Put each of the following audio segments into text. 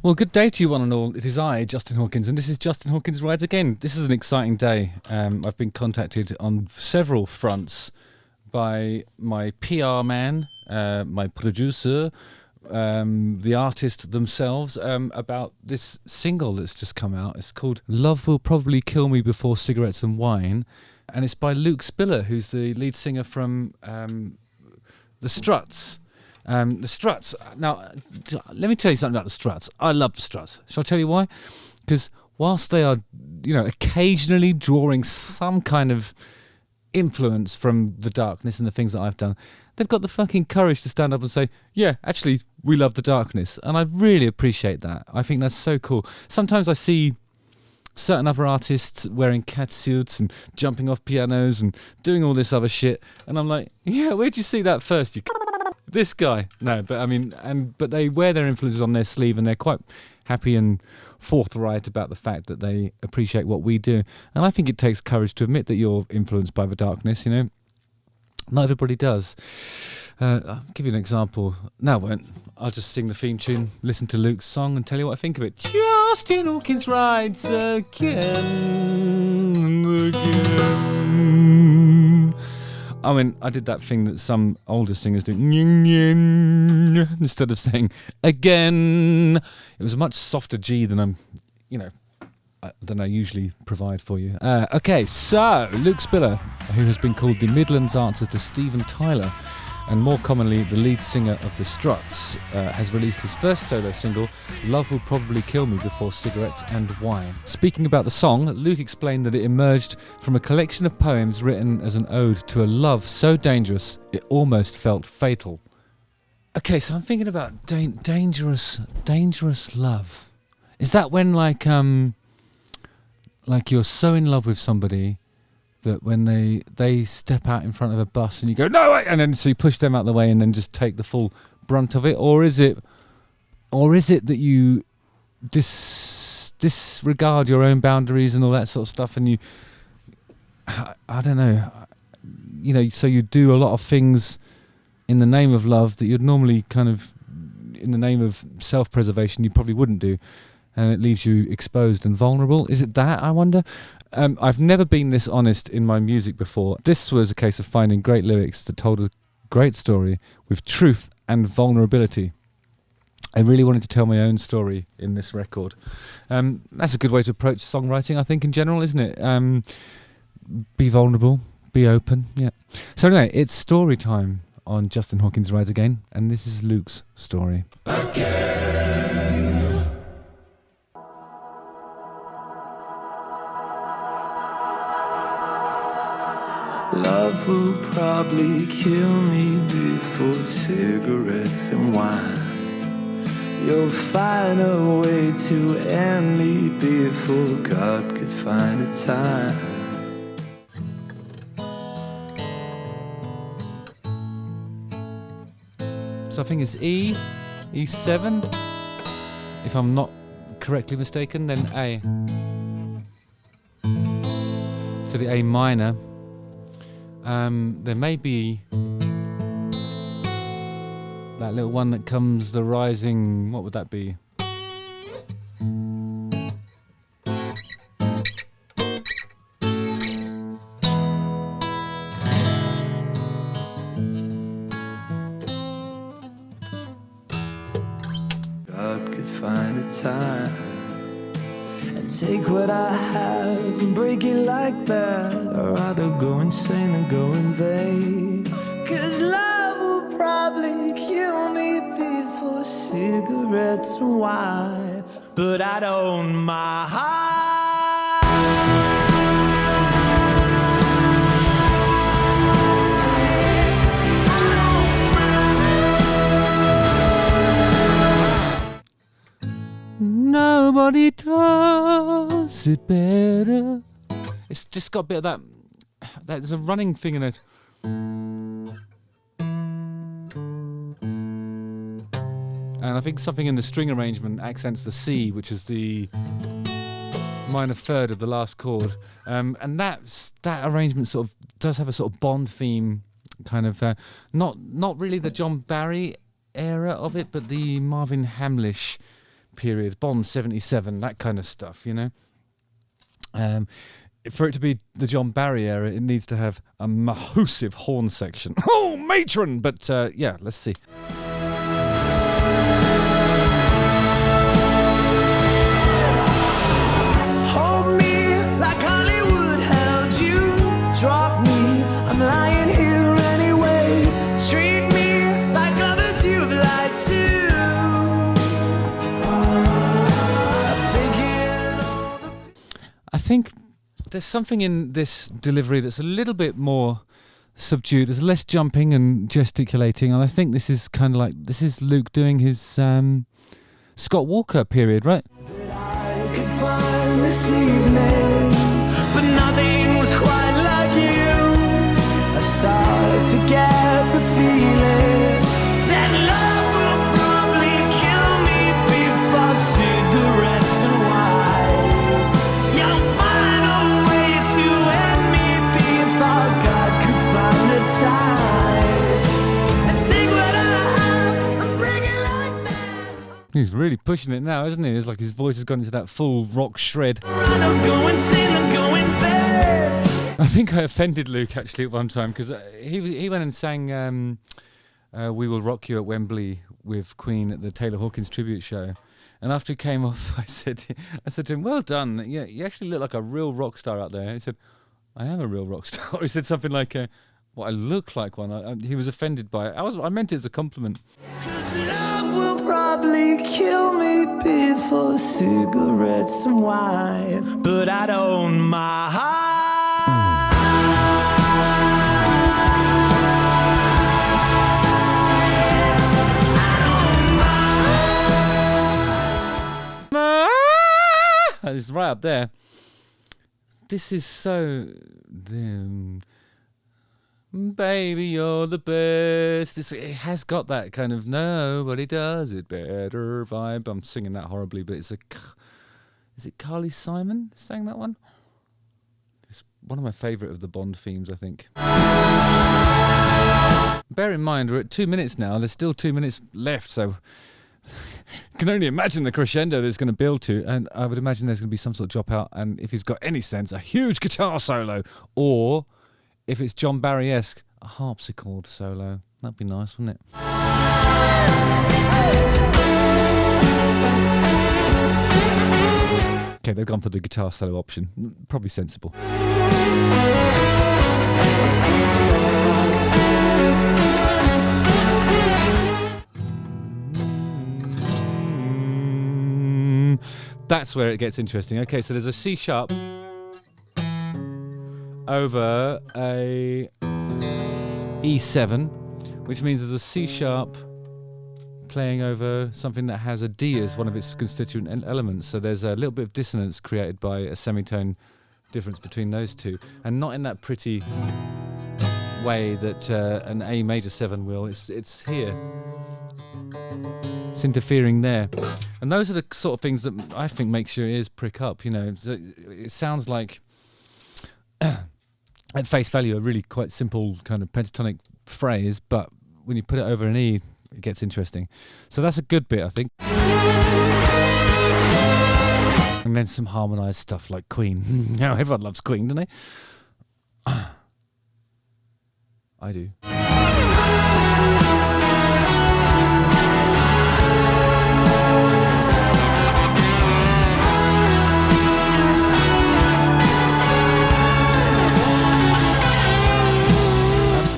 Well, good day to you one and all. It is I, Justin Hawkins, and this is Justin Hawkins Rides Again. This is an exciting day. I've been contacted on several fronts by my PR man, my producer, the artist themselves, about this single that's just come out. It's called Love Will Probably Kill Me Before Cigarettes and Wine, and it's by Luke Spiller, who's the lead singer from the Struts. The Struts. Now, let me tell you something about the Struts. I love the Struts. Shall I tell you why? Because whilst they are, occasionally drawing some kind of influence from the darkness and the things that I've done, they've got the fucking courage to stand up and say, yeah, actually, we love the darkness. And I really appreciate that. I think that's so cool. Sometimes I see certain other artists wearing catsuits and jumping off pianos and doing all this other shit. And I'm like, yeah, where'd you see that first, you this guy? No, but I mean, but they wear their influences on their sleeve, and they're quite happy and forthright about the fact that they appreciate what we do. And I think it takes courage to admit that you're influenced by the darkness, Not everybody does. I'll give you an example. No, I won't. I'll just sing the theme tune, listen to Luke's song, and tell you what I think of it. Justin Hawkins rides again. I mean, I did that thing that some older singers do, instead of saying again. It was a much softer G than than I usually provide for you. Okay, so Luke Spiller, who has been called the Midlands answer to Steven Tyler, and more commonly the lead singer of the Struts, has released his first solo single, Love Will Probably Kill Me Before Cigarettes and Wine. Speaking about the song, Luke explained that it emerged from a collection of poems written as an ode to a love so dangerous it almost felt fatal. Okay, so I'm thinking about dangerous love. Is that when like you're so in love with somebody that when they step out in front of a bus and you go, no, wait, and then so you push them out of the way and then just take the full brunt of it? Or is it that you disregard your own boundaries and all that sort of stuff, and I don't know, so you do a lot of things in the name of love that you'd normally kind of, in the name of self-preservation, you probably wouldn't do, and it leaves you exposed and vulnerable? Is it that, I wonder? I've never been this honest in my music before. This was a case of finding great lyrics that told a great story with truth and vulnerability. I really wanted to tell my own story in this record. That's a good way to approach songwriting, I think, in general, isn't it? Be vulnerable, be open, yeah. So anyway, it's story time on Justin Hawkins Rides Again, and this is Luke's story. Love will probably kill me before cigarettes and wine. You'll find a way to end me before God could find a time. So I think it's E7, if I'm not correctly mistaken, then A. To the A minor. There may be that little one that comes, the rising, what would that be? God could find a time and take what I have and break it like that, or either go insane and go in vain. 'Cause love will probably kill me before cigarettes and wine, but I don't mind. Nobody does it better. It's just got a bit of that there's a running thing in it. And I think something in the string arrangement accents the C, which is the minor third of the last chord. And that arrangement sort of does have a sort of Bond theme, kind of, not really the John Barry era of it, but the Marvin Hamlish period, Bond 77, that kind of stuff, you know. For it to be the John Barry era, it needs to have a massive horn section. Oh, matron! But yeah, let's see. Hold me like Hollywood held you. Drop me, I'm lying here anyway. Treat me like others you've lied to. I've taken all the... I think there's something in this delivery that's a little bit more subdued. There's less jumping and gesticulating, and I think this is kind of like, this is Luke doing his Scott Walker period, right? that I could find this evening, but nothing's quite like you. I start to get the feeling that love will probably kill me before cigarettes and wine. You'll find a way to end me before God could find the time and take what I have and bring it like that. He's really pushing it now, isn't he? It's like his voice has gone into that full rock shred. I'll go insane and go in bed. I think I offended Luke actually at one time because he went and sang "We Will Rock You" at Wembley with Queen at the Taylor Hawkins tribute show, and after he came off, I said to him, "Well done, yeah, you actually look like a real rock star out there." He said, "I am a real rock star." He said something like, "Well, I look like one." He was offended by it. I meant it as a compliment. 'Cause love will probably kill me before cigarettes and wine, but I don't mind. It's right up there. This is so... Baby, you're the best. It has got that kind of nobody does it better vibe. I'm singing that horribly, but is it Carly Simon sang that one? It's one of my favourite of the Bond themes, I think. Bear in mind, we're at 2 minutes now. There's still 2 minutes left, so you can only imagine the crescendo that it's going to build to, and I would imagine there's going to be some sort of dropout, and if he's got any sense, a huge guitar solo, or if it's John Barry-esque, a harpsichord solo. That'd be nice, wouldn't it? Okay, they've gone for the guitar solo option. Probably sensible. That's where it gets interesting. Okay, so there's a C sharp over a E7, which means there's a C sharp playing over something that has a D as one of its constituent elements. So there's a little bit of dissonance created by a semitone difference between those two, and not in that pretty way that an A major 7 will. It's here. It's interfering there. And those are the sort of things that I think makes your ears prick up, you know. It sounds like, at face value, a really quite simple kind of pentatonic phrase, but when you put it over an E, it gets interesting. So that's a good bit, I think. And then some harmonised stuff like Queen. Now everyone loves Queen, don't they? I do.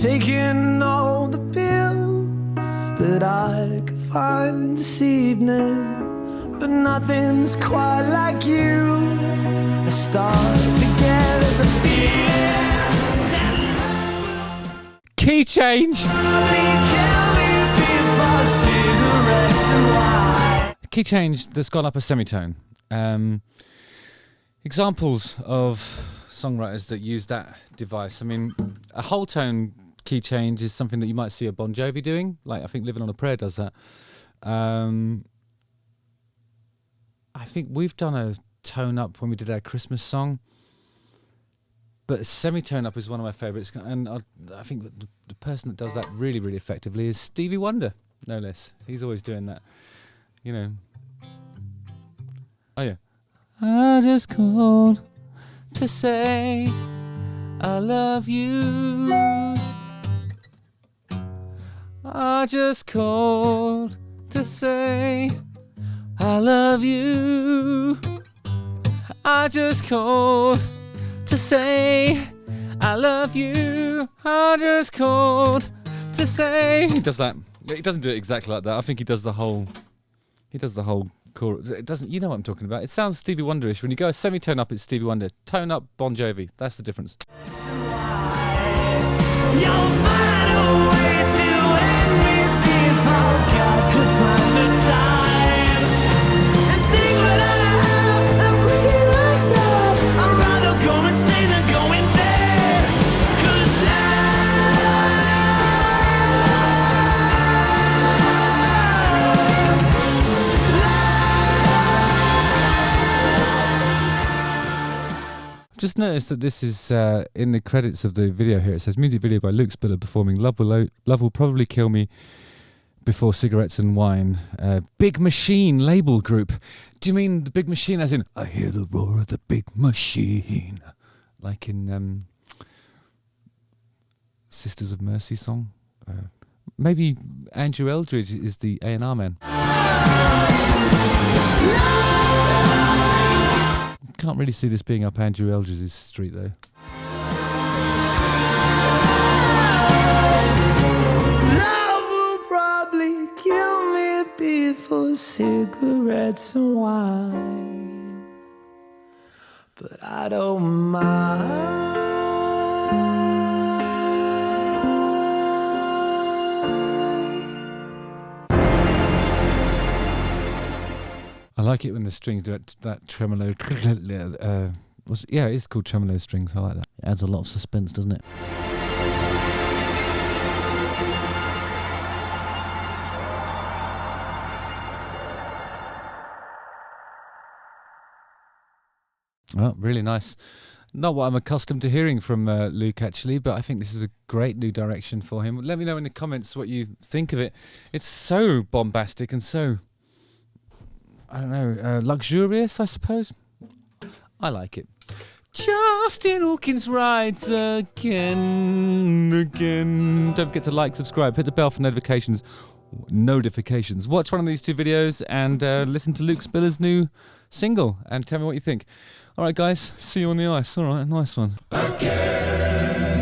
Taking all the pills that I could find this evening, but nothing's quite like you. I start to get the feeling that Key change! Key change that's gone up a semitone. Examples of songwriters that use that device. I mean, a whole tone key change is something that you might see a Bon Jovi doing. Like, I think Living on a Prayer does that. I think we've done a tone up when we did our Christmas song. But semitone up is one of my favourites. And I think the person that does that really, really effectively is Stevie Wonder, no less. He's always doing that. You know, Oh yeah. I just called to say I love you. I just called to say I love you. I just called to say I love you. I just called to say. He does that. He doesn't do it exactly like that. I think he does the whole. He does the whole chorus. It doesn't. You know what I'm talking about. It sounds Stevie Wonderish. When you go a semitone up, it's Stevie Wonder. Tone up, Bon Jovi. That's the difference. You'll find a way to end me before God could find the time and sing what I have and bring it like that. I'd rather go insane than going there. 'Cause Just noticed that this is in the credits of the video here. It says music video by Luke Spiller performing Love Will Probably Kill Me Before Cigarettes and Wine. Big Machine label group. Do you mean the Big Machine as in I hear the roar of the big machine? Like in Sisters of Mercy song? Maybe Andrew Eldridge is the A&R man. Can't really see this being up Andrew Eldridge's street though. love will probably kill me before cigarettes and wine, but I don't mind. I like it when the strings do that tremolo. Yeah, it is called tremolo strings. I like that. It adds a lot of suspense, doesn't it? Well, really nice. Not what I'm accustomed to hearing from Luke, actually, but I think this is a great new direction for him. Let me know in the comments what you think of it. It's so bombastic and so, I don't know, luxurious, I suppose. I like it. Justin Hawkins rides again. Don't forget to like, subscribe, hit the bell for notifications. Watch one of these two videos and listen to Luke Spiller's new single and tell me what you think. All right, guys, see you on the ice. All right, nice one. Again.